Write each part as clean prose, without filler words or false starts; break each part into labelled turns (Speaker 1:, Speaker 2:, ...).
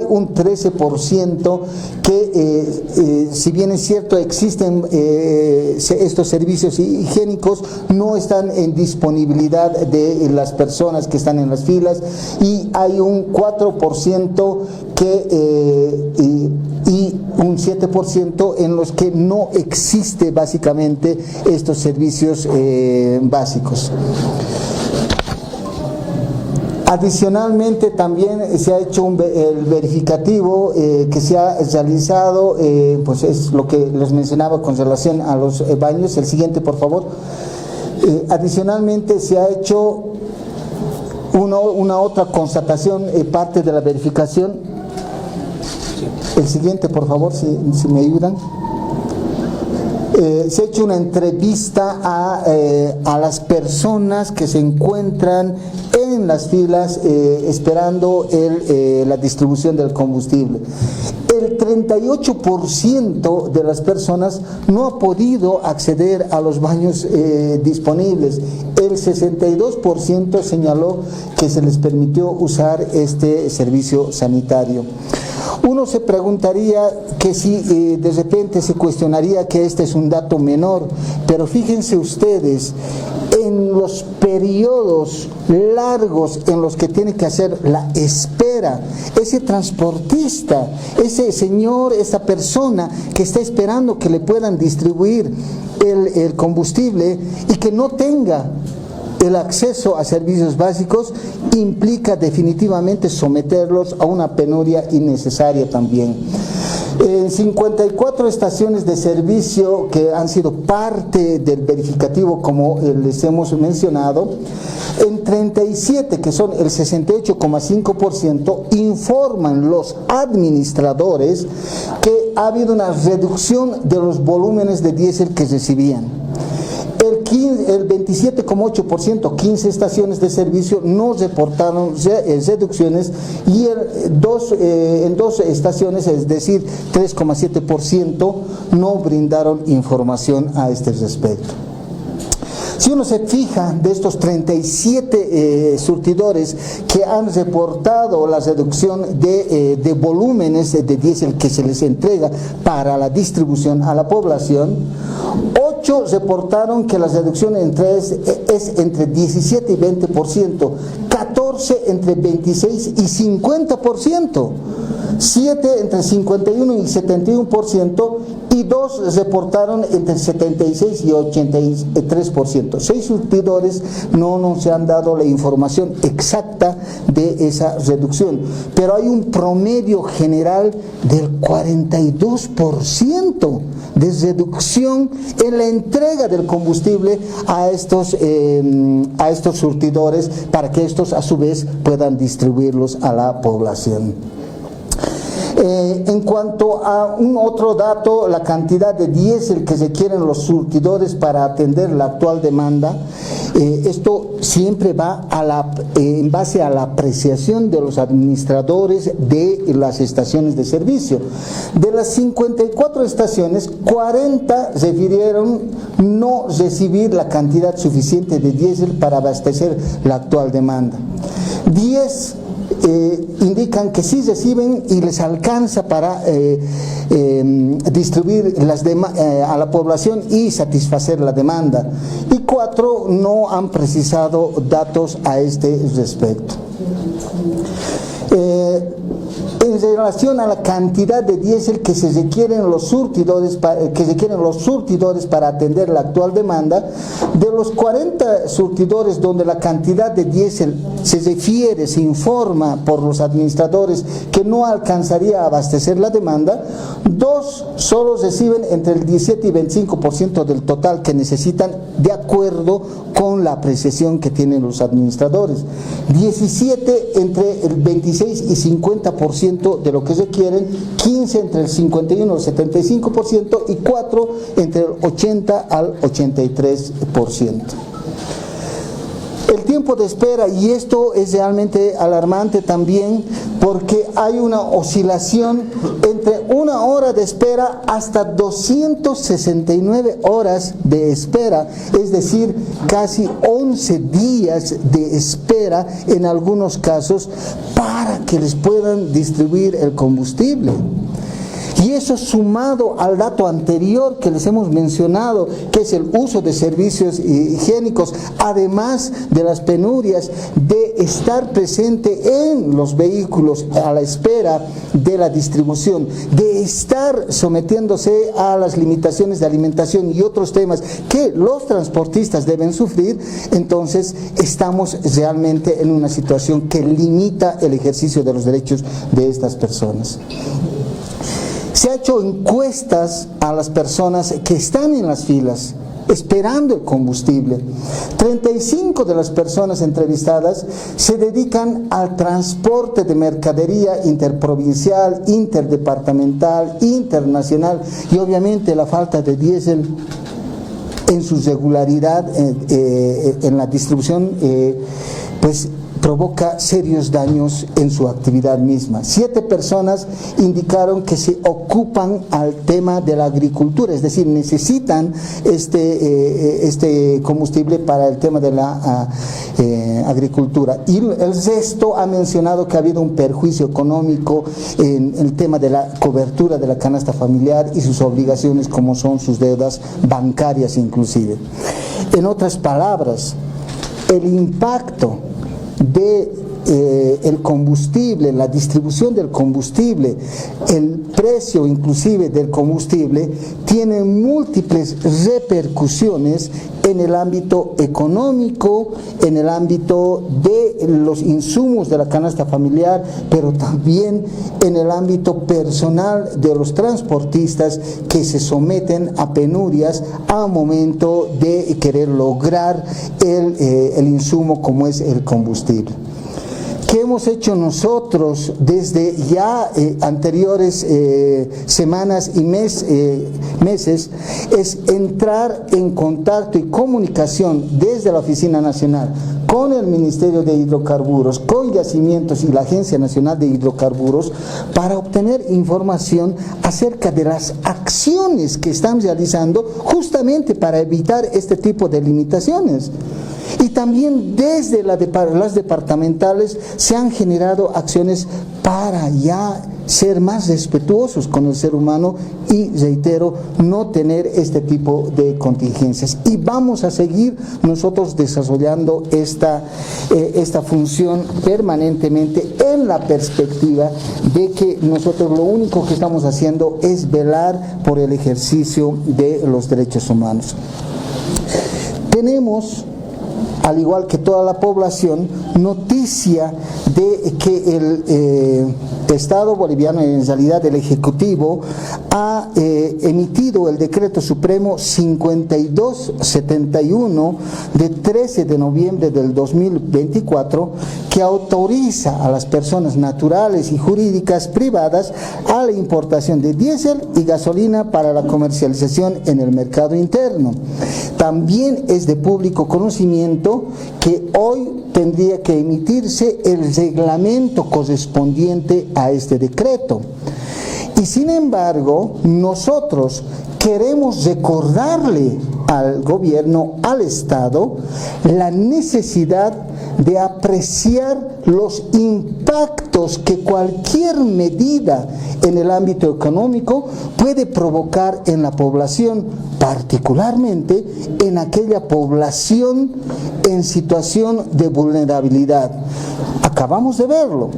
Speaker 1: un 13% que, si bien es cierto, existen estos servicios higiénicos, no están en disponibilidad de las personas que están en las filas, y hay un 4% y un 7% en los que no existe básicamente estos servicios básicos. Adicionalmente, también se ha hecho el verificativo que se ha realizado, pues es lo que les mencionaba con relación a los baños. El siguiente, por favor. Adicionalmente, se ha hecho una otra constatación, parte de la verificación. El siguiente, por favor, si me ayudan. Se ha hecho una entrevista a las personas que se encuentran en las filas esperando la distribución del combustible. El 38% de las personas no ha podido acceder a los baños disponibles. El 62% señaló que se les permitió usar este servicio sanitario. Uno se preguntaría que si de repente se cuestionaría que este es un dato menor, pero fíjense ustedes, en los periodos largos en los que tiene que hacer la espera, ese transportista, ese señor, esa persona que está esperando que le puedan distribuir el combustible y que no tenga el acceso a servicios básicos, implica definitivamente someterlos a una penuria innecesaria también. 54 estaciones de servicio que han sido parte del verificativo, como les hemos mencionado, en 37, que son el 68,5%, informan los administradores que ha habido una reducción de los volúmenes de diésel que recibían. El 27,8%, 15 estaciones de servicio, no reportaron reducciones, y en dos estaciones, es decir, 3,7%, no brindaron información a este respecto. Si uno se fija, de estos 37 surtidores que han reportado la reducción de volúmenes de diésel que se les entrega para la distribución a la población, 8 reportaron que la reducción es entre 17 y 20%, 14 entre 26 y 50%, 7 entre 51 y 71%, y 2 reportaron entre 76 y 83%. 6 surtidores no nos han dado la información exacta de esa reducción, pero hay un promedio general del 42% de reducción en la entrega del combustible a estos surtidores, para que estos a su vez puedan distribuirlos a la población. En cuanto a un otro dato, la cantidad de diésel que requieren los surtidores para atender la actual demanda, esto siempre va en base a la apreciación de los administradores de las estaciones de servicio. De las 54 estaciones, 40 refirieron no recibir la cantidad suficiente de diésel para abastecer la actual demanda. 10 indican que sí reciben y les alcanza para distribuir a la población y satisfacer la demanda, y 4 no han precisado datos a este respecto. En relación a la cantidad de diésel que se requieren los surtidores para atender la actual demanda, de los 40 surtidores donde la cantidad de diésel se refiere, se informa por los administradores que no alcanzaría a abastecer la demanda, 2 solo reciben entre el 17 y 25% del total que necesitan, de acuerdo con la apreciación que tienen los administradores. 17 entre el 26 y 50% de lo que requieren, 15 entre el 51 y el 75%, y 4 entre el 80 al 83%. El tiempo tiempo de espera, y esto es realmente alarmante también, porque hay una oscilación entre 1 hora de espera hasta 269 horas de espera, es decir, casi 11 días de espera en algunos casos para que les puedan distribuir el combustible. Y eso sumado al dato anterior que les hemos mencionado, que es el uso de servicios higiénicos, además de las penurias de estar presente en los vehículos a la espera de la distribución, de estar sometiéndose a las limitaciones de alimentación y otros temas que los transportistas deben sufrir, entonces estamos realmente en una situación que limita el ejercicio de los derechos de estas personas. Se ha hecho encuestas a las personas que están en las filas esperando el combustible. 35 de las personas entrevistadas se dedican al transporte de mercadería interprovincial, interdepartamental, internacional, y obviamente la falta de diésel en su regularidad en la distribución pues provoca serios daños en su actividad misma. 7 personas indicaron que se ocupan al tema de la agricultura, es decir, necesitan este combustible para el tema de la agricultura. Y el resto ha mencionado que ha habido un perjuicio económico en el tema de la cobertura de la canasta familiar y sus obligaciones, como son sus deudas bancarias inclusive. En otras palabras, el impacto de el combustible, la distribución del combustible, el precio inclusive del combustible, tiene múltiples repercusiones en el ámbito económico, en el ámbito de los insumos de la canasta familiar, pero también en el ámbito personal de los transportistas que se someten a penurias a momento de querer lograr el insumo como es el combustible. ¿Qué hemos hecho nosotros desde ya anteriores semanas y meses? Es entrar en contacto y comunicación desde la Oficina Nacional con el Ministerio de Hidrocarburos, con Yacimientos y la Agencia Nacional de Hidrocarburos para obtener información acerca de las acciones que están realizando justamente para evitar este tipo de limitaciones. Y también desde las departamentales se han generado acciones para ya ser más respetuosos con el ser humano y, reitero, no tener este tipo de contingencias. Y vamos a seguir nosotros desarrollando esta función permanentemente en la perspectiva de que nosotros lo único que estamos haciendo es velar por el ejercicio de los derechos humanos. Tenemos, al igual que toda la población, noticia de que el Estado boliviano, en realidad el Ejecutivo, ha emitido el Decreto Supremo 5271 de 13 de noviembre del 2024, que autoriza a las personas naturales y jurídicas privadas a la importación de diésel y gasolina para la comercialización en el mercado interno. También es de público conocimiento que hoy tendría que emitirse el reglamento correspondiente a este decreto. Y sin embargo, nosotros queremos recordarle al gobierno, al Estado, la necesidad de apreciar los impactos que cualquier medida en el ámbito económico puede provocar en la población, particularmente en aquella población en situación de vulnerabilidad. Acabamos de verlo.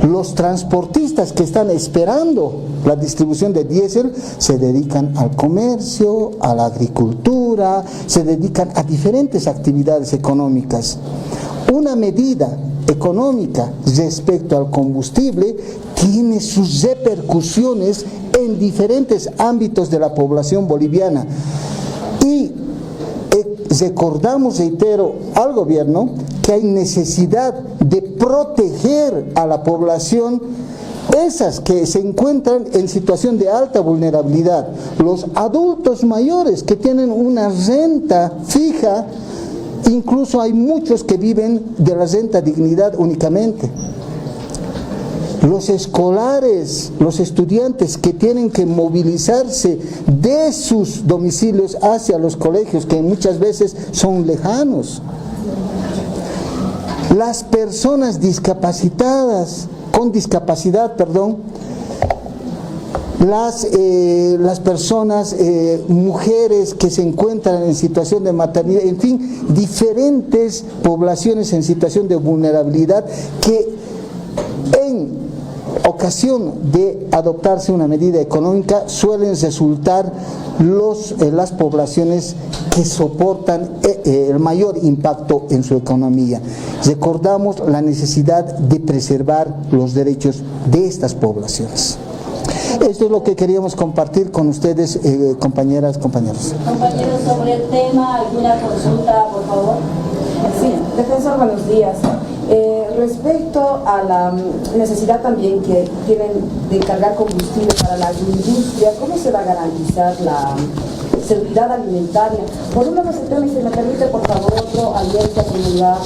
Speaker 1: Los transportistas que están esperando la distribución de diésel se dedican al comercio, a la agricultura, se dedican a diferentes actividades económicas. Una medida económica respecto al combustible tiene sus repercusiones en diferentes ámbitos de la población boliviana. Y recordamos, reitero, al gobierno que hay necesidad de proteger a la población, esas que se encuentran en situación de alta vulnerabilidad, los adultos mayores que tienen una renta fija Incluso hay muchos que viven de la renta dignidad únicamente. Los escolares, los estudiantes que tienen que movilizarse de sus domicilios hacia los colegios, que muchas veces son lejanos. Las personas discapacitadas, con discapacidad, las personas, mujeres que se encuentran en situación de maternidad, en fin, diferentes poblaciones en situación de vulnerabilidad que en ocasión de adoptarse una medida económica suelen resultar las poblaciones que soportan el mayor impacto en su economía. Recordamos la necesidad de preservar los derechos de estas poblaciones. Esto es lo que queríamos compartir con ustedes, compañeras, compañeros.
Speaker 2: Compañeros, sobre el tema, ¿alguna consulta, por favor?
Speaker 3: Sí, defensor, buenos días. Respecto a la necesidad también que tienen de cargar combustible para la industria, ¿cómo se va a garantizar la seguridad alimentaria? Por un lado, ese tema, y si me permite, por favor, otro, ayer se ha promulgado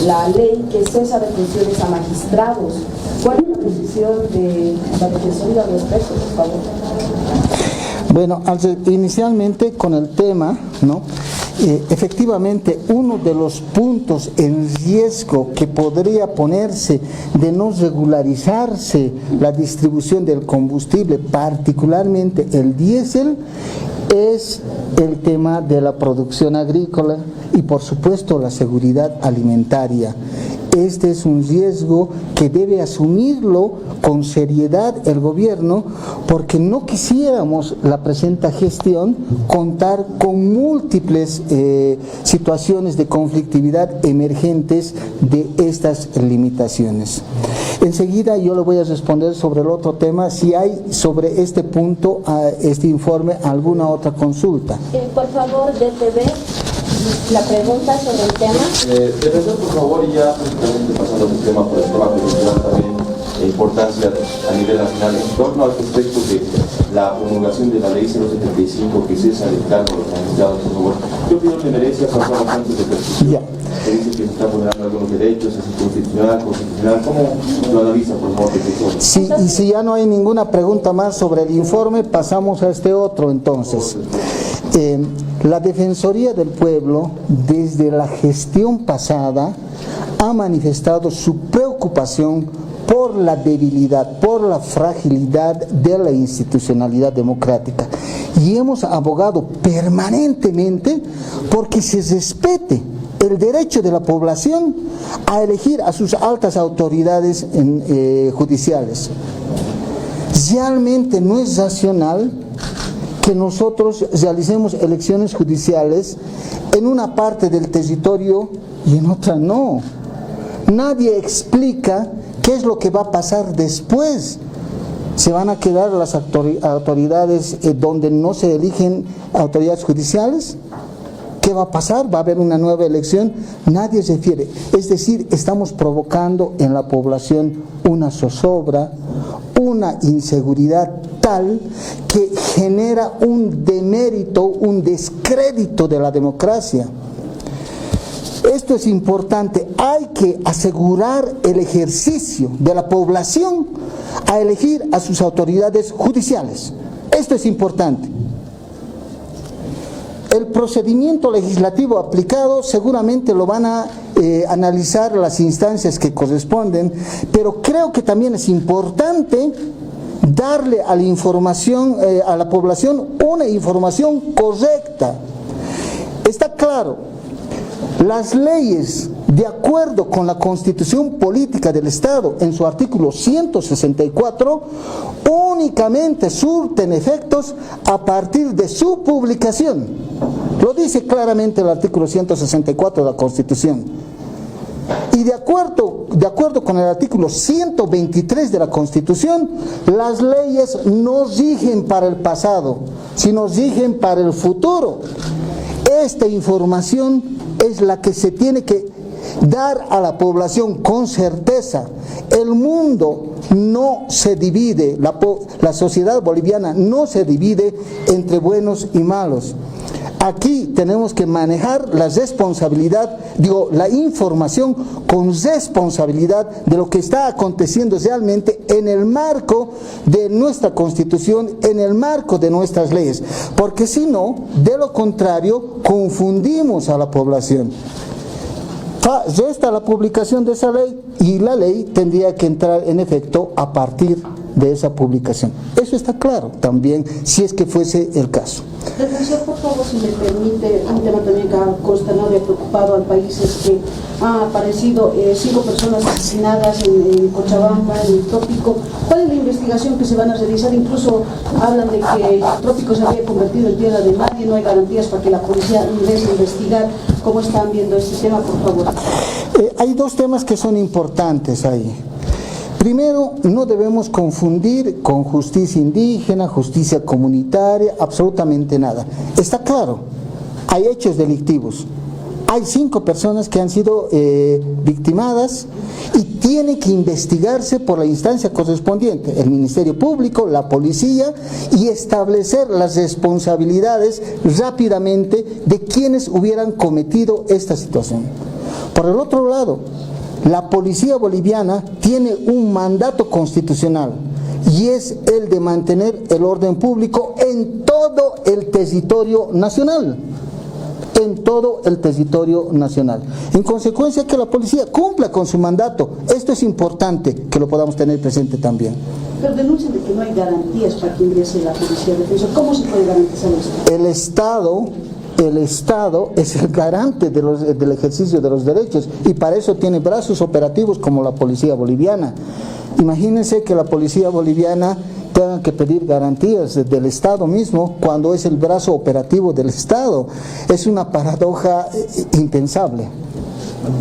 Speaker 3: la ley que cesa de funciones a magistrados. ¿Cuál es la posición de la Defensoría al respecto, por favor?
Speaker 1: Bueno, inicialmente con el tema, ¿no? Efectivamente, uno de los puntos en riesgo que podría ponerse de no regularizarse la distribución del combustible, particularmente el diésel, es el tema de la producción agrícola y, por supuesto, la seguridad alimentaria. Este es un riesgo que debe asumirlo con seriedad el gobierno, porque no quisiéramos la presente gestión contar con múltiples situaciones de conflictividad emergentes de estas limitaciones. Enseguida yo le voy a responder sobre el otro tema, si hay sobre este punto, este informe, alguna otra consulta.
Speaker 2: Por favor, DTV. La pregunta sobre el tema.
Speaker 4: Defensor, por favor, y ya prácticamente pasando el tema por el tema que mencionan también importancia a nivel nacional en torno al respecto de la promulgación de la ley 075 que cesa el cargo de los magistrados, por favor. ¿Qué opinión le merece? Ha pasado bastante de persecución. Se dice que se están vulnerando algunos derechos, es inconstitucional, constitucional. ¿Cómo lo analiza, por favor, defensor?
Speaker 1: Sí, y si ya no hay ninguna pregunta más sobre el informe, pasamos a este otro entonces. La Defensoría del Pueblo, desde la gestión pasada, ha manifestado su preocupación por la debilidad, por la fragilidad de la institucionalidad democrática. Y hemos abogado permanentemente porque se respete el derecho de la población a elegir a sus altas autoridades judiciales. Realmente no es racional que nosotros realicemos elecciones judiciales en una parte del territorio y en otra no. Nadie explica qué es lo que va a pasar después. ¿Se van a quedar las autoridades donde no se eligen autoridades judiciales? ¿Qué va a pasar? ¿Va a haber una nueva elección? Nadie se refiere. Es decir, estamos provocando en la población una zozobra, una inseguridad tal que genera un demérito, un descrédito de la democracia. Esto es importante. Hay que asegurar el ejercicio de la población a elegir a sus autoridades judiciales. Esto es importante. El procedimiento legislativo aplicado seguramente lo van a analizar las instancias que corresponden, pero creo que también es importante darle a la información, a la población una información correcta. Está claro, las leyes, de acuerdo con la Constitución Política del Estado, en su artículo 164, únicamente surten efectos a partir de su publicación. Lo dice claramente el artículo 164 de la Constitución. Y de acuerdo con el artículo 123 de la Constitución, las leyes no rigen para el pasado, sino rigen para el futuro. Esta información es la que se tiene que dar a la población con certeza. El mundo no se divide, la sociedad boliviana no se divide entre buenos y malos. Aquí tenemos que manejar la responsabilidad, la información con responsabilidad de lo que está aconteciendo realmente en el marco de nuestra Constitución, en el marco de nuestras leyes, porque si no, de lo contrario, confundimos a la población. Resta la publicación de esa ley y la ley tendría que entrar en efecto a partir de esa publicación. Eso está claro también, si es que fuese el caso.
Speaker 5: Defensor, por favor, si me permite, un tema también que ha consternado y ha preocupado al país es que han aparecido 5 personas asesinadas en Cochabamba, en el Trópico. ¿Cuál es la investigación que se van a realizar? Incluso hablan de que el Trópico se había convertido en tierra de nadie, no hay garantías para que la policía ingrese a investigar. ¿Cómo están viendo este tema, por favor?
Speaker 1: Hay dos temas que son importantes ahí. Primero, no debemos confundir con justicia indígena, justicia comunitaria, absolutamente nada. Está claro, hay hechos delictivos. Hay 5 personas que han sido victimadas y tiene que investigarse por la instancia correspondiente, el Ministerio Público, la policía, y establecer las responsabilidades rápidamente de quienes hubieran cometido esta situación. Por el otro lado, la policía boliviana tiene un mandato constitucional y es el de mantener el orden público en todo el territorio nacional. En todo el territorio nacional. En consecuencia, que la policía cumpla con su mandato. Esto es importante que lo podamos tener presente también.
Speaker 5: Pero denuncian de que no hay garantías para que ingrese la policía defensor. ¿Cómo se puede garantizar esto?
Speaker 1: El Estado es el garante del ejercicio de los derechos y para eso tiene brazos operativos como la policía boliviana. Imagínense que la policía boliviana tenga que pedir garantías del Estado mismo cuando es el brazo operativo del Estado. Es una paradoja impensable.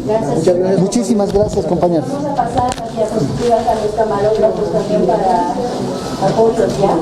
Speaker 2: Gracias.
Speaker 1: Muchísimas gracias, compañeros.
Speaker 2: Vamos a pasar a diapositivas a los camarógrafos también para apoyos, ¿ya?